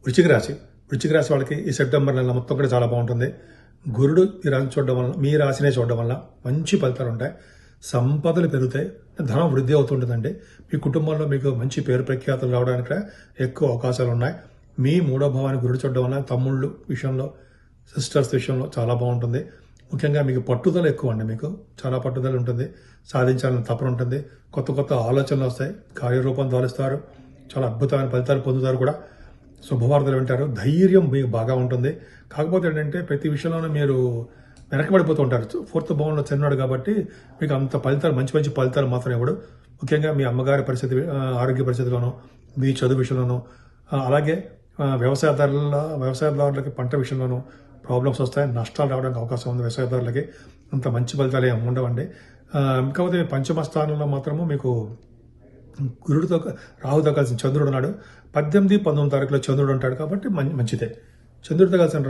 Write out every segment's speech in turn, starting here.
వృశ్చిక రాశి వృశ్చిక రాశి వాళ్ళకి ఈ సెప్టెంబర్ నెల మొత్తం కూడా చాలా బాగుంటుంది. గురుడు ఈ రాశి చూడడం వల్ల, మీ రాశినే చూడడం వల్ల మంచి ఫలితాలు ఉంటాయి. సంపదలు పెరుగుతాయి, ధనం వృద్ధి అవుతుంటుందండి. మీ కుటుంబంలో మీకు మంచి పేరు ప్రఖ్యాతులు రావడానికి ఎక్కువ అవకాశాలు ఉన్నాయి. మీ మూడో భావాన్ని గురుడు చూడడం వల్ల తమ్ముళ్ళు విషయంలో, సిస్టర్స్ విషయంలో చాలా బాగుంటుంది. ముఖ్యంగా మీకు పట్టుదల ఎక్కువ అండి, మీకు చాలా పట్టుదల ఉంటుంది, సాధించాలని తపన ఉంటుంది, కొత్త కొత్త ఆలోచనలు వస్తాయి, కార్యరూపం దాలుస్తారు, చాలా అద్భుతమైన ఫలితాలు పొందుతారు కూడా. శుభవార్తలు వింటారు, ధైర్యం మీకు బాగా ఉంటుంది. కాకపోతే ఏంటంటే ప్రతి విషయంలోనూ మీరు వెనకబడిపోతూ ఉంటారు. ఫోర్త్ భవన్లో చెన్నాడు కాబట్టి మీకు అంత ఫలితాలు, మంచి మంచి ఫలితాలు మాత్రం ఇవ్వడు. ముఖ్యంగా మీ అమ్మగారి పరిస్థితి, ఆరోగ్య పరిస్థితిలోనూ, మీ చదువు విషయంలోనూ, అలాగే వ్యవసాయదారులకి పంట విషయంలోనూ ప్రాబ్లమ్స్ వస్తాయి, నష్టాలు రావడానికి అవకాశం ఉంది. వ్యవసాయదారులకి అంత మంచి ఫలితాలు ఏమి ఉండవండి. కాకపోతే పంచమ స్థానంలో మాత్రము మీకు గురుడితో, రాహుతో కలిసిన చంద్రుడు ఉన్నాడు. 18, 19 తారీఖులో చంద్రుడు ఉంటాడు కాబట్టి మంచిదే. చంద్రుడితో కలిసిన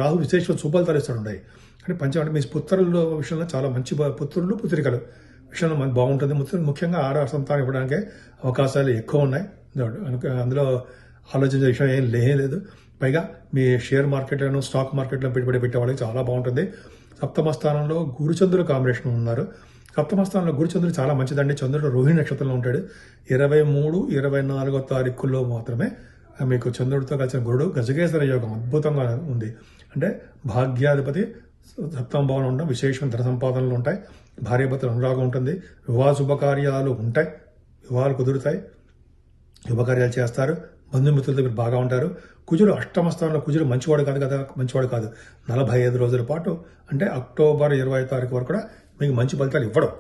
రాహు విశేష శుభాలు ఇస్తాడు. అంటే అంటే మీ పుత్రుల విషయంలో చాలా మంచి పుత్రులు, పుత్రికలు విషయంలో మనకు బాగుంటుంది. ముఖ్యంగా ఆడ సంతానం ఇవ్వడానికి అవకాశాలు ఎక్కువ ఉన్నాయి. అందులో ఆలోచించే విషయం ఏం లేదు. పైగా మీ షేర్ మార్కెట్లను, స్టాక్ మార్కెట్లో పెట్టుబడి పెట్టే వాళ్ళకి చాలా బాగుంటుంది. సప్తమ స్థానంలో గురుచంద్రుల కాంబినేషన్ ఉన్నారు. సప్తమ స్థానంలో గురుచంద్రుడు చాలా మంచిదండి. చంద్రుడు రోహిణి నక్షత్రంలో ఉంటాడు. 23, 24 తారీఖుల్లో మాత్రమే మీకు చంద్రుడితో కలిసిన గురుడు గజకేసర యోగం అద్భుతంగా ఉంది. అంటే భాగ్యాధిపతి సప్తమ భవనం ఉండడం, విశేషమైన ధన సంపాదనలు ఉంటాయి, భార్యాభర్తల అనురాగం ఉంటుంది, వివాహ శుభకార్యాలు ఉంటాయి, వివాహాలు కుదురుతాయి, శుభకార్యాలు చేస్తారు, బంధుమిత్రులతో మీరు బాగా ఉంటారు. కుజుడు అష్టమ స్థానంలో, కుజుడు మంచివాడు కాదు. 45 రోజుల పాటు అంటే అక్టోబర్ 20 తారీఖు వరకు కూడా మీకు మంచి ఫలితాలు ఇవ్వడం,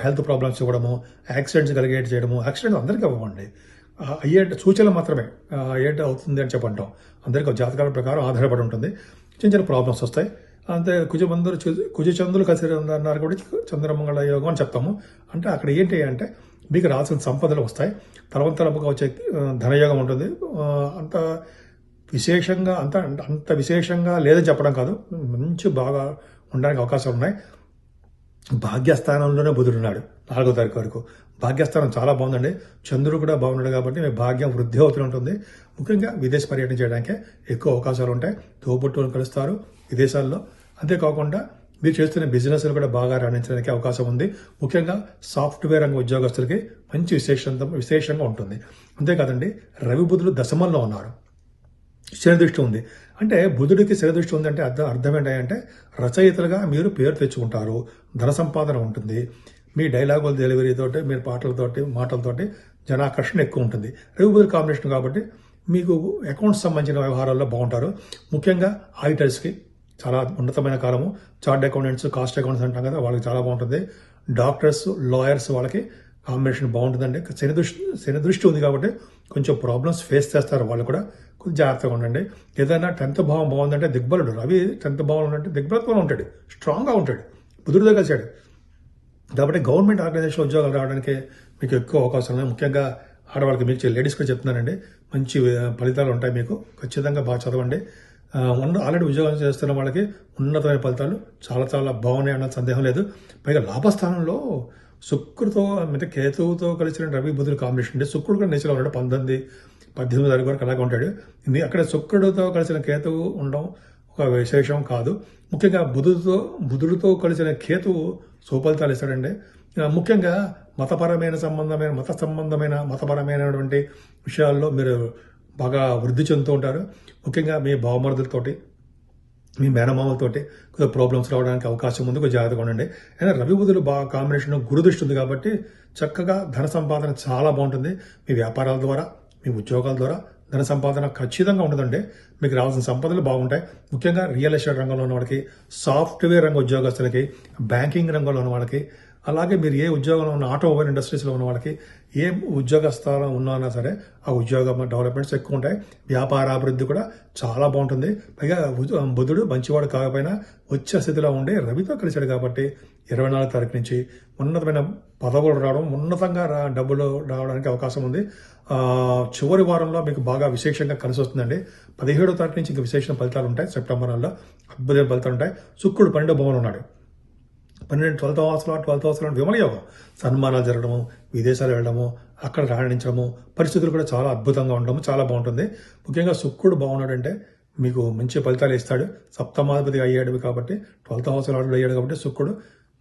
హెల్త్ ప్రాబ్లమ్స్ ఇవ్వడము, యాక్సిడెంట్స్ కలిగేట్ చేయడము. యాక్సిడెంట్స్ అందరికీ అవ్వండి, అయ్యేట సూచనలు మాత్రమే అయ్యేట అవుతుంది అని చెప్పంటాం. అందరికీ జాతకాల ప్రకారం ఆధారపడి ఉంటుంది. చిన్న చిన్న ప్రాబ్లమ్స్ వస్తాయి అంతే. కుజచంద్రులు కలిసి అన్నారు కూడా చంద్రమంగళ యోగం అని చెప్తాము. అంటే అక్కడ ఏంటి అంటే మీకు రావాల్సిన సంపదలు వస్తాయి, తలవంతలపుగా వచ్చే ధనయోగం ఉంటుంది. అంత విశేషంగా లేదని చెప్పడం కాదు, మంచి బాగా ఉండడానికి అవకాశాలు ఉన్నాయి. భాగ్యస్థానంలోనే బుధుడున్నాడు 4వ తారీఖు వరకు. భాగ్యస్థానం చాలా బాగుందండి. చంద్రుడు కూడా బాగున్నాడు కాబట్టి మీ భాగ్యం వృద్ధి అవుతూ ఉంటుంది. ముఖ్యంగా విదేశ పర్యటన చేయడానికి ఎక్కువ అవకాశాలు ఉంటాయి. తోబుట్టువులను కలుస్తారు విదేశాల్లో. అంతేకాకుండా మీరు చేస్తున్న బిజినెస్లు కూడా బాగా రాణించడానికి అవకాశం ఉంది. ముఖ్యంగా సాఫ్ట్వేర్ రంగ ఉద్యోగస్తులకి మంచి విశేషంగా ఉంటుంది. అంతేకాదండి, రవి బుధుడు దశమంలో ఉన్నారు, శనిదృష్టి ఉంది. అంటే బుధుడికి శనిదృష్టి ఉందంటే అర్థం ఏంటంటే రచయితలుగా మీరు పేరు తెచ్చుకుంటారు, ధన సంపాదన ఉంటుంది, మీ డైలాగుల డెలివరీతోటి, మీరు మాటలతోటి జనాకర్షణ ఎక్కువ ఉంటుంది. రవి బుధుడు కాంబినేషన్ కాబట్టి మీకు అకౌంట్స్ సంబంధించిన వ్యవహారాల్లో బాగుంటారు. ముఖ్యంగా ఆడిటర్స్కి చాలా ఉన్నతమైన కాలము. చార్ట్ అకౌంటెంట్స్, కాస్ట్ అకౌంట్స్ అంటాం కదా, వాళ్ళకి చాలా బాగుంటుంది. డాక్టర్స్, లాయర్స్ వాళ్ళకి కాంబినేషన్ బాగుంటుందండి. శని దృష్టి ఉంది కాబట్టి కొంచెం ప్రాబ్లమ్స్ ఫేస్ చేస్తారు వాళ్ళు కూడా, కొంచెం జాగ్రత్తగా ఉండండి. ఏదైనా 10th భావం బాగుందంటే దిగ్బలుడు, రవి 10th భావం అంటే దిగ్బలత్వంలో ఉంటాడు, స్ట్రాంగ్గా ఉంటాడు, బుధుడితో కలిసాడు కాబట్టి గవర్నమెంట్ ఆర్గనైజేషన్ ఉద్యోగాలు రావడానికి మీకు ఎక్కువ అవకాశాలు ఉన్నాయి. ముఖ్యంగా ఆడవాళ్ళకి, మీకు లేడీస్ కూడా చెప్తున్నానండి, మంచి ఫలితాలు ఉంటాయి. మీకు ఖచ్చితంగా బాగా చదవండి. ఆల్రెడీ ఉద్యోగాలు చేస్తున్న వాళ్ళకి ఉన్నతమైన ఫలితాలు చాలా చాలా బాగున్నాయి అన్న సందేహం లేదు. పైగా లాభస్థానంలో శుక్రుతో అంటే కేతువుతో కలిసిన రవి బుధుడు కాంబినేషన్ అంటే శుక్రుడు కూడా నేచర్గా ఉన్నాడు. 19, 18 తారీఖు వరకు అలాగే ఉంటాడు. అక్కడ శుక్రుడితో కలిసిన కేతువు ఉండడం ఒక విశేషం కాదు. ముఖ్యంగా బుధుడితో కలిసిన కేతువు సుఫలితాలు ఇస్తాడండి. ముఖ్యంగా మతపరమైనటువంటి విషయాల్లో మీరు బాగా వృద్ధి చెందుతూ ఉంటారు. ముఖ్యంగా మీ బావమరుదులతోటి, మీ మేనమామలతోటి కొద్దిగా ప్రాబ్లమ్స్ రావడానికి అవకాశం ఉంది, కొద్దిగా జాగ్రత్తగా ఉండండి. అయినా రవి బుధులు బాగా కాంబినేషన్ గురుదృష్టి ఉంది కాబట్టి చక్కగా ధన సంపాదన చాలా బాగుంటుంది. మీ వ్యాపారాల ద్వారా, మీ ఉద్యోగాల ద్వారా ధన సంపాదన ఖచ్చితంగా ఉంటుందండి. మీకు రావాల్సిన సంపదలు బాగుంటాయి. ముఖ్యంగా రియల్ ఎస్టేట్ రంగంలో ఉన్న వాళ్ళకి, సాఫ్ట్వేర్ రంగ ఉద్యోగస్తులకి, బ్యాంకింగ్ రంగంలో ఉన్న వాళ్ళకి, అలాగే మీరు ఏ ఉద్యోగంలో ఉన్న ఆటోమొబైల్ ఇండస్ట్రీస్లో ఉన్న వాళ్ళకి, ఏ ఉద్యోగ స్థానం ఉన్నా సరే ఆ ఉద్యోగ డెవలప్మెంట్స్ ఎక్కువ ఉంటాయి. వ్యాపారాభివృద్ధి కూడా చాలా బాగుంటుంది. పైగా బుధుడు మంచివాడు కాకపోయినా వచ్చే స్థితిలో ఉండి రవితో కలిశాడు కాబట్టి 24 తారీఖు నుంచి ఉన్నతమైన పదవులు రావడం, ఉన్నతంగా డబ్బులు రావడానికి అవకాశం ఉంది. చివరి వారంలో మీకు బాగా విశేషంగా కలిసి వస్తుందండి. 17వ తారీఖు నుంచి ఇంకా విశేషమైన ఫలితాలు ఉంటాయి. సెప్టెంబర్ నెలలో అద్భుతమైన ఫలితాలు ఉంటాయి. శుక్రుడు 12వ భవనంలో ఉన్నాడు. 12వ హౌస్లో విమలయోగం, సన్మానాలు జరగడము, విదేశాలు వెళ్ళడము, అక్కడ రాణించడము, పరిస్థితులు కూడా చాలా అద్భుతంగా ఉండడము చాలా బాగుంటుంది. ముఖ్యంగా శుక్రుడు బాగున్నాడంటే మీకు మంచి ఫలితాలు ఇస్తాడు. సప్తమాధిపతి అయ్యాడు కాబట్టి 12వ హౌస్లో అయ్యాడు కాబట్టి శుక్రుడు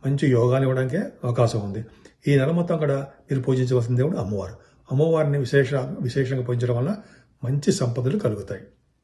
మంచి యోగాన్ని ఇవ్వడానికే అవకాశం ఉంది. ఈ నెల మొత్తం కూడా మీరు పూజించవలసిన దేవుడు అమ్మవారు. అమ్మవారిని విశేషంగా పూజించడం వల్ల మంచి సంపదలు కలుగుతాయి.